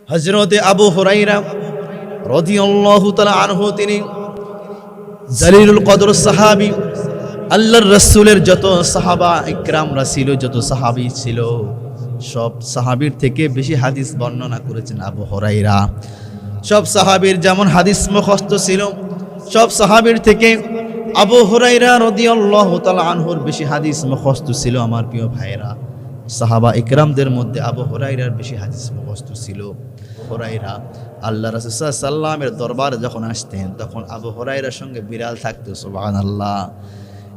হযরতে আবু হুরায়রা রাদিয়াল্লাহু তাআলা আনহু তিনি জালিলুল কদর সাহাবী। আল্লাহর রাসূলের যত সাহাবা ইকরামরা ছিল, যত সাহাবী ছিল, সব সাহাবীর থেকে বেশি হাদিস বর্ণনা করেছেন আবু হুরায়রা। সব সাহাবীর যেমন হাদিস মুখস্থ ছিল, সব সাহাবীর থেকে আবু হুরায়রা রাদিয়াল্লাহু তাআলা আনহুর বেশি হাদিস মুখস্থ ছিল। আমার প্রিয় ভাইরা, সাহাবা ইকরামদের মধ্যে আবু হুরায়রার বেশি হাদিস মুখস্থ ছিল। হুরায়রা আল্লাহ রাসূল সাল্লাল্লাহু আলাইহি ওয়াসাল্লামের দরবারে যখন আসতেন, তখন আবু হুরায়রার সঙ্গে বিড়াল থাকতো। সুবহানাল্লাহ।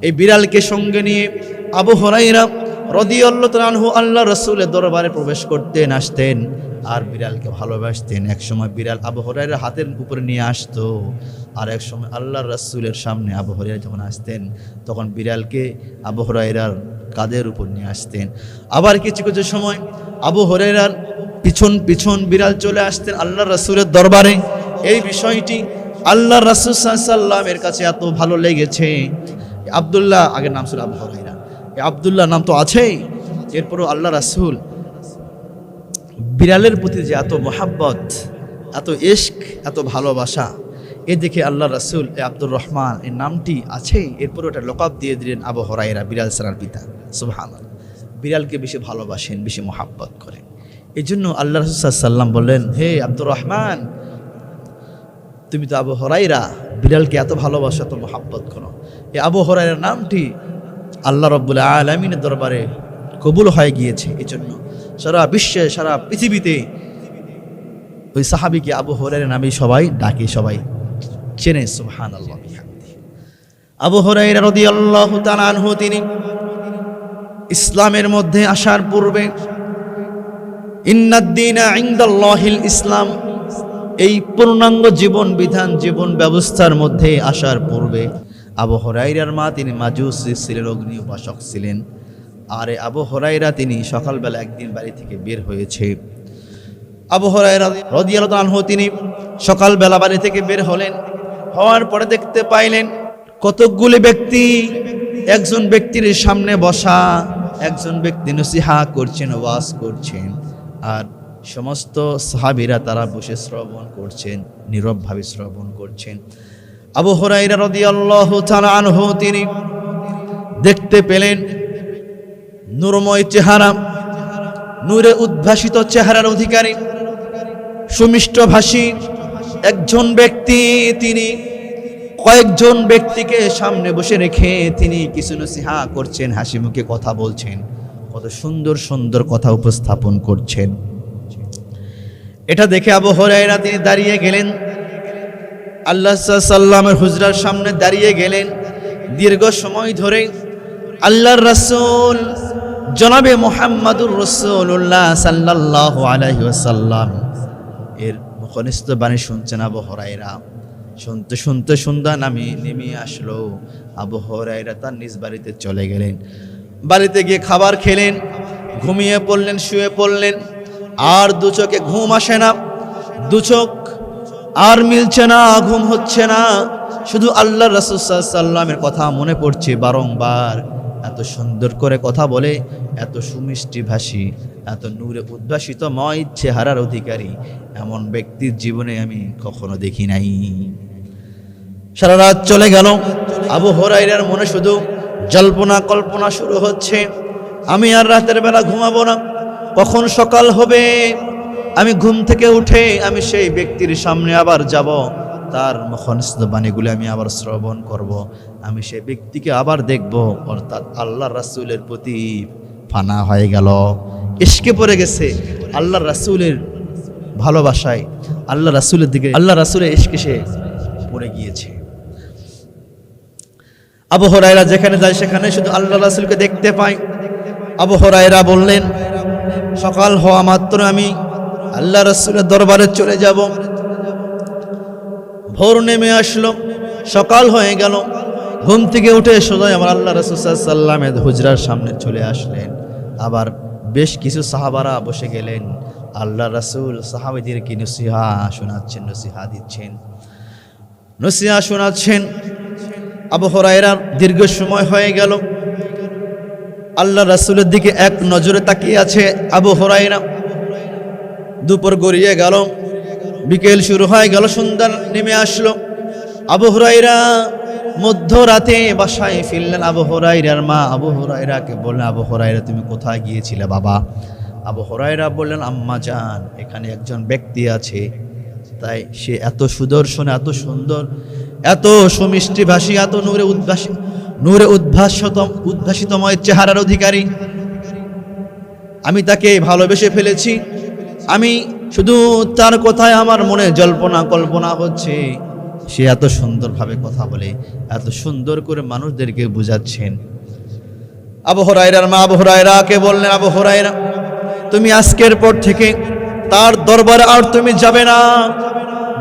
এই বিড়ালকে সঙ্গে নিয়ে আবু হুরায়রা রাদিয়াল্লাহু তাআলা আনহু আল্লাহ রাসূলের দরবারে প্রবেশ করতেন, আসতেন আর বিড়ালকে ভালোবাসতেন। এক সময় বিড়াল আবু হুরায়রার হাতের উপরে নিয়ে আসতো, আর এক সময় আল্লাহর রাসূলের সামনে আবু হুরায়রা যখন আসতেন, তখন বিড়ালকে আবু হুরায়রার কাঁধের উপর নিয়ে আসতেন। আবার কিছু কিছু সময় আবু হুরায়রার পিছন পিছন বিড়াল চলে আসতেন আল্লাহর রাসূলের দরবারে। এই বিষয়টি আল্লাহর রাসূল সাল্লাল্লাহু আলাইহি ওয়াসাল্লামের কাছে এত ভালো লেগেছে। আব্দুল্লাহ, আগের নাম ছিল আবু হুরায়রা, এই আব্দুল্লাহ নাম তো আছেই। এরপরও আল্লাহ রাসূল বিড়ালের প্রতি যে এত মোহাব্বত, এত ইশক, এত ভালোবাসা, এ দেখে আল্লাহ রাসূল আব্দুর রহমান এই নামটি আছে, এরপরও এটা লকাব দিয়ে দিলেন আবু হুরায়রা, বিড়াল ছাড়ার পিতা। সুবহানাল্লাহ। বিড়ালকে বেশি ভালোবাসেন, বেশি মোহাব্বত করেন। এই জন্য আল্লাহ রাসূল সাল্লাল্লাহু আলাইহি ওয়াসাল্লাম বললেন, হে আব্দুর রহমান, তুমি তো আবু হুরায়রা, বিড়ালকে এত ভালোবাসো, এত মোহাব্বত করো। এই আবু হুরায়রার নামটি আল্লাহ রাব্বুল আলামিনের দরবারে কবুল হয়ে গিয়েছে। এই জন্য সারা বিশ্বে, সারা পৃথিবীতে ওই সাহাবীকে আবু হুরায়রা নামে সবাই ডাকে, সবাই চেনে। সুবহানাল্লাহ। আবু হুরায়রা রাদিয়াল্লাহু তাআলা আনহু তিনি ইসলামের মধ্যে আসার পূর্বে, ইন্নাদ-দীনা ইনদাল্লাহিল ইসলাম, এই পূর্ণাঙ্গ জীবন বিধান, জীবন ব্যবস্থার মধ্যে আসার পূর্বে আবু হুরায়রার মা তিনি মাজুসী ছিলেন, অগ্নি উপাসক ছিলেন। আর আবু হুরায়রা তিনি সকালবেলা একদিন বাড়ি থেকে বের হয়েছে। আবু হুরায়রা রাদিয়াল্লাহু তাআলা আনহু তিনি সকালবেলা বাড়ি থেকে বের হলেন। হওয়ার পরে দেখতে পাইলেন কতকগুলি ব্যক্তি, একজন ব্যক্তির সামনে বসা, একজন ব্যক্তি নসিহত করছেন, ওয়াজ করছেন, আর সমস্ত সাহাবীরা তারা বসে শ্রবণ করছেন, নীরবভাবে শ্রবণ করছেন। আবু হুরায়রা রাদিয়াল্লাহু তাআলা আনহু তিনি দেখতে পেলেন নূরময় চেহারা, নূরে উদ্ভাসিত চেহারার অধিকারী, সুমিষ্টভাষী একজন ব্যক্তি। তিনি কয়েকজন ব্যক্তিকে সামনে বসে রেখে তিনি কিছু নসিহত করছেন, হাসি মুখে কথা বলছেন, কত সুন্দর সুন্দর কথা উপস্থাপন করছেন। এটা দেখে আবু হুরায়রা তিনি দাঁড়িয়ে গেলেন, আল্লাহ সাল্লাল্লাহু আলাইহি ওয়াসাল্লামের হুজরার সামনে দাঁড়িয়ে গেলেন। দীর্ঘ সময় ধরে আল্লাহর রাসূল জনাবে মুহাম্মাদুর রাসূলুল্লাহ সাল্লাল্লাহু আলাইহি ওয়াসাল্লাম এর মুখনিস্থ বাণী শুনছেন আবু হুরায়রা। শুনতে শুনতে সন্ধ্যা নেমে আসলো। আবু হুরায়রা তার নিজ বাড়িতে চলে গেলেন। বাড়িতে গিয়ে খাবার খেলেন, ঘুমিয়ে পড়লেন, শুয়ে পড়লেন। আর দু চোখে ঘুম আসে না, দু চোখ আর মিলছে না, ঘুম হচ্ছে না, শুধু আল্লাহ রাসূল সাল্লাল্লাহু আলাইহি ওয়াসাল্লামের কথা মনে পড়ছে বারংবার। এত সুন্দর করে কথা বলে, এত সুমিষ্টি ভাষী, এত নূরে উদ্ভাসিতময় চেহারার অধিকারী এমন ব্যক্তির জীবনে আমি কখনো দেখি নাই। সারা রাত চলে গেল। আবু হুরায়রার মনে শুধু জল্পনা কল্পনা শুরু হচ্ছে, আমি আর রাতের বেলা ঘুমাবো না, কখন সকাল হবে, আমি ঘুম থেকে উঠে আমি সেই ব্যক্তির সামনে আবার যাব, তার মুখনিস্থ বাণীগুলো আমি আবার শ্রবণ করব, আমি সেই ব্যক্তিকে আবার দেখব। অর্থাৎ আল্লাহ রাসূলের প্রতি ফানা হয়ে গেল, ইশকে পড়ে গেছে আল্লাহ রাসূলের ভালোবাসায়, আল্লাহ রাসূলের দিকে, আল্লাহ রাসূলের ইশকে সে পড়ে গিয়েছে। আবু হুরায়রা যেখানে যায় সেখানে শুধু আল্লাহ রাসূলকে দেখতে পায়। আবু হুরায়রা বললেন, সকাল হওয়া মাত্র আমি আল্লাহ রাসূলের দরবারে চলে যাব। ভোর নেমে আসলো, সকাল হয়ে গেল। ঘুম থেকে উঠে সোজা আমার আল্লাহ রাসূল সাল্লাল্লাহু আলাইহি ওয়াসাল্লামের হুজরার সামনে চলে আসলেন। আবার বেশ কিছু সাহাবারা বসে গেলেন। আল্লাহ রাসূল সাহাবীদেরকে নসিহত শোনাচ্ছেন, নসিহত দিচ্ছেন, নসিহত শোনাচ্ছেন। আবু হুরায়রা দীর্ঘ সময় হয়ে গেল আল্লাহ রাসূলের দিকে এক নজরে তাকিয়ে আছে আবু হুরায়রা। দুপুর গড়িয়ে গেল, বিকেল শুরু হয়ে গেল, সন্ধ্যা নেমে আসলো। আবু হুরায়রা মধ্যরাতে বাসায় ফিরলেন। আবু হুরায়রার মা আবু হুরায়রাকে বললেন, আবু হুরায়রা তুমি কোথায় গিয়েছিলে বাবা? আবু হুরায়রা বললেন, আম্মা জান, এখানে একজন ব্যক্তি আছে, তাই সে এত সুদর্শন, এত সুন্দর, এত সুমিষ্টি ভাষী, এত নূরে উদ্ভাসিতময় চেহারার অধিকারী, আমি তাকে ভালোবেসে ফেলেছি। আমি শুধু তার কথায় আমার মনে জল্পনা কল্পনা হচ্ছে। সে এত সুন্দরভাবে কথা বলে, এত সুন্দর করে মানুষদেরকে বুঝাচ্ছেন। আবু হুরায়রার মা আবু হুরায়রাকে বললেন, আবু হুরায়রা, তুমি আজকের পর থেকে তার দরবারে আর তুমি যাবে না,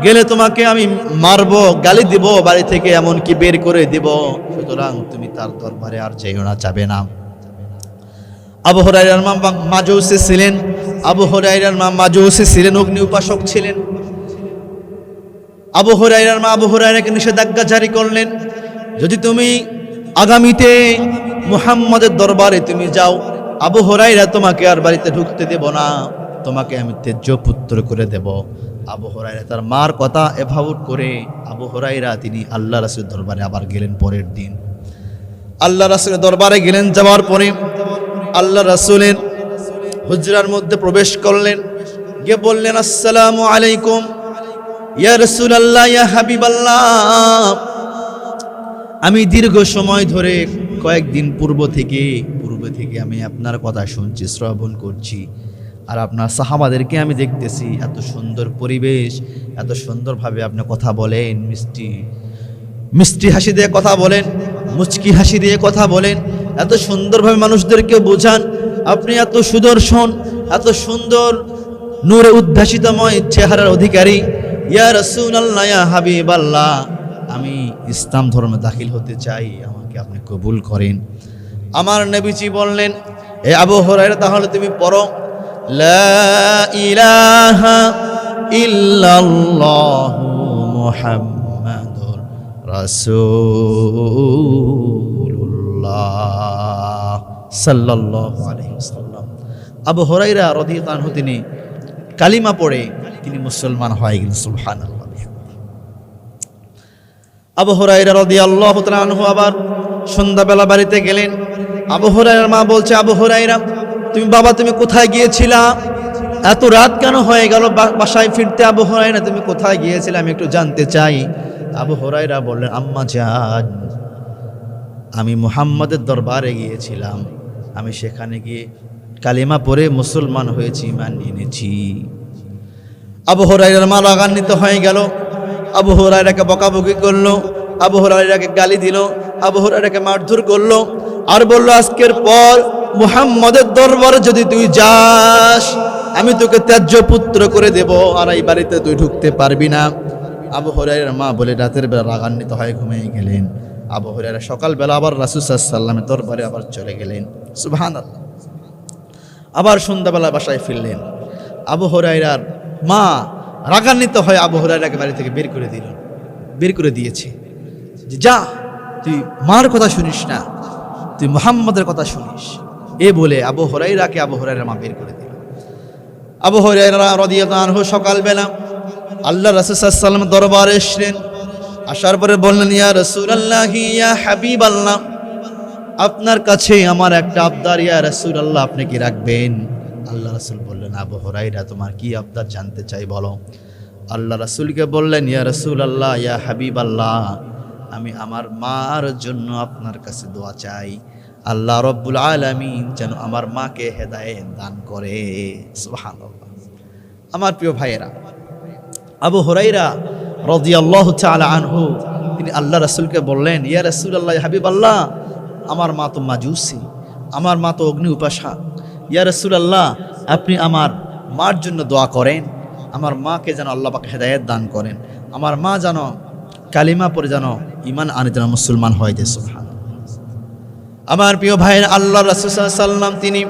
গেলে তোমাকে আমি মারবো, গালি দিব, বাড়ি থেকে এমনকি বের করে দিব, সুতরাং তুমি তার দরবারে আর যাইও না, যাবে না। আবু হুরায়রার মা মাজুসী ছিলেন। আবু হুরায়রার মা মাজুসী ছিলেন, অগ্নি উপাসক ছিলেন। আবু হুরায়রার মা আবু হুরায়রাকে নিষেধাজ্ঞা জারি করলেন, যদি তুমি আগামীতে মুহাম্মদের দরবারে তুমি যাও, আবু হুরায়রা তোমাকে আর বাড়িতে ঢুকতে দেব না, তোমাকে আমি ত্যায্য পুত্র করে দেব। আবু হুরায়রা তার মার কথা এভাবে করে আবু হুরায়রা তিনি আল্লাহ রাসূলের দরবারে আবার গেলেন। পরের দিন আল্লাহ রাসূলের দরবারে গেলেন। যাওয়ার পরে আল্লাহ রাসূলের হুজরার মধ্যে প্রবেশ করলেন, গিয়ে বললেন, আসসালামু আলাইকুম ইয়া রাসূলুল্লাহ, ইয়া হাবিবাল্লাহ, আমি দীর্ঘ সময় ধরে কয়েকদিন পূর্ব থেকে আমি আপনার কথা শুনছি, শ্রবণ করছি, আর আপনার সাহাবাদেরকে আমি দেখতেছি, এত সুন্দর পরিবেশ, এত সুন্দরভাবে আপনি কথা বলেন, মিষ্টি হাসি দিয়ে কথা বলেন, মুচকি হাসি দিয়ে কথা বলেন, এত সুন্দরভাবে মানুষদেরকে বোঝান, আপনি এত সুদর্শন, এত সুন্দর নূরে উদ্ভাসিতময় চেহারার অধিকারী। ইয়া রাসূলুল্লাহ, ইয়া হাবিবাল্লাহ, আমি ইসলাম ধর্মে দাখিল হতে চাই, আমাকে আপনি কবুল করেন। আমার নবীজি বললেন, এ আবু হুরায়রা, তাহলে তুমি পড়ো, লা ইলাহা ইল্লাল্লাহু মুহাম্মাদুর রাসূলুল্লাহ সাল্লাল্লাহু আলাইহি ওয়াসাল্লাম। আবু হুরায়রা রাদিয়াল্লাহু আনহু তিনি কালিমা পড়ে তিনি মুসলমান হয়ে গেলেন। সুবহানাল্লাহ। আবু হুরায়রা রাদিয়াল্লাহু তাআলা আনহু আবার সন্ধ্যাবেলা বাড়িতে গেলেন। আবু হুরায়রার মা বলছে, আবু হুরায়রা, তুমি কোথায় গিয়েছিলা? এত রাত কেন হয়ে গেল বাসায় ফিরতে? আবু হুরায়রা, তুমি কোথায় গিয়েছিলে, আমি একটু জানতে চাই। আবু হুরায়রা বললেন, আম্মা জান, আমি মুহাম্মাদের দরবারে গিয়েছিলাম, আমি সেখানে গিয়ে কালিমা পড়ে মুসলমান হয়েছি, ঈমান এনেছি। আবু হুরায়রার মা রাগান্বিত হয়ে গেল, আবু হুরায়রাকে বকাবকি করলো, আবু হুরায়রাকে গালি দিল, আবু হুরায়রাকে মারধর করলো, আর বলল, আজকের পর মুহাম্মদের দরবারে যদি তুই যাস, আমি তোকে ত্যায্য পুত্র করে দেব, আর এই বাড়িতে তুই ঢুকতে পারবি না। আবু হুরায়রার মা বলে রাতের বেলা রাগান্বিত হয়ে ঘুমিয়ে গেলেন। আবু হুরায়রা সকালবেলা আবার রাসূল সাল্লাল্লাহু আলাইহি ওয়াসাল্লামের দরবারে আবার চলে গেলেন। সুবহানাল্লাহ। আবার সন্ধ্যাবেলা বাসায় ফিরলেন। আবু হুরায়রার মা রাগান্বিত হয়ে আবু হুরায়রাকে বাড়ি থেকে বের করে দিয়েছে, যে যা, তুই মার কথা শুনিস না, তুই মুহাম্মদের কথা শুনিস। এ বলে আবু হুরায়রার মা বের করে দিল। আবু হুরায়রা রাদিয়াল্লাহু আনহু সকালবেলা আল্লাহ রাসূল সাল্লাল্লাহু আলাইহি ওয়াসাল্লাম দরবারে এসেছেন। আসার পরে বললেন, ইয়া রাসূলুল্লাহ, ইয়া হাবিবাল্লাহ, আপনার কাছে আমার একটা আবদার, ইয়া রাসূলুল্লাহ, আপনি কি রাখবেন? আল্লাহ রাসূল বললেন, আবু হুরায়রা, তোমার কি আবদার জানতে চাই, বলো। আল্লাহ রাসূলকে বললেন, ইয়া রাসূলুল্লাহ, ইয়া হাবিবাল্লাহ, আমি আমার মার জন্য আপনার কাছে দোয়া চাই, আল্লাহ রব্বুল আলামিন যেন আমার মাকে হেদায়েত দান করে। সুবহানাল্লাহ। আমার প্রিয় ভাইয়েরা, আবু হুরায়রা রাদিয়াল্লাহু তাআলা আনহু তিনি আল্লাহ রাসূলকে বললেন, ইয়া রাসূলুল্লাহ, ইয়া হাবিবাল্লাহ, আমার মা তো মাজুসী, আমার মা তো অগ্নি উপাসক, ইয়া রাসূলুল্লাহ, আপনি আমার মার জন্য দোয়া করেন, আমার মাকে যেন আল্লাহ পাক হেদায়েত দান করেন, আমার মা যেন কালিমা পড়ে যেন ঈমান আনে, যেন মুসলমান হয়ে যায়। সুবহানাল্লাহ। আমার প্রিয় ভাইয়ের, আল্লাহ রাসূল সাল্লাল্লাহু আলাইহি ওয়াসাল্লাম তিনি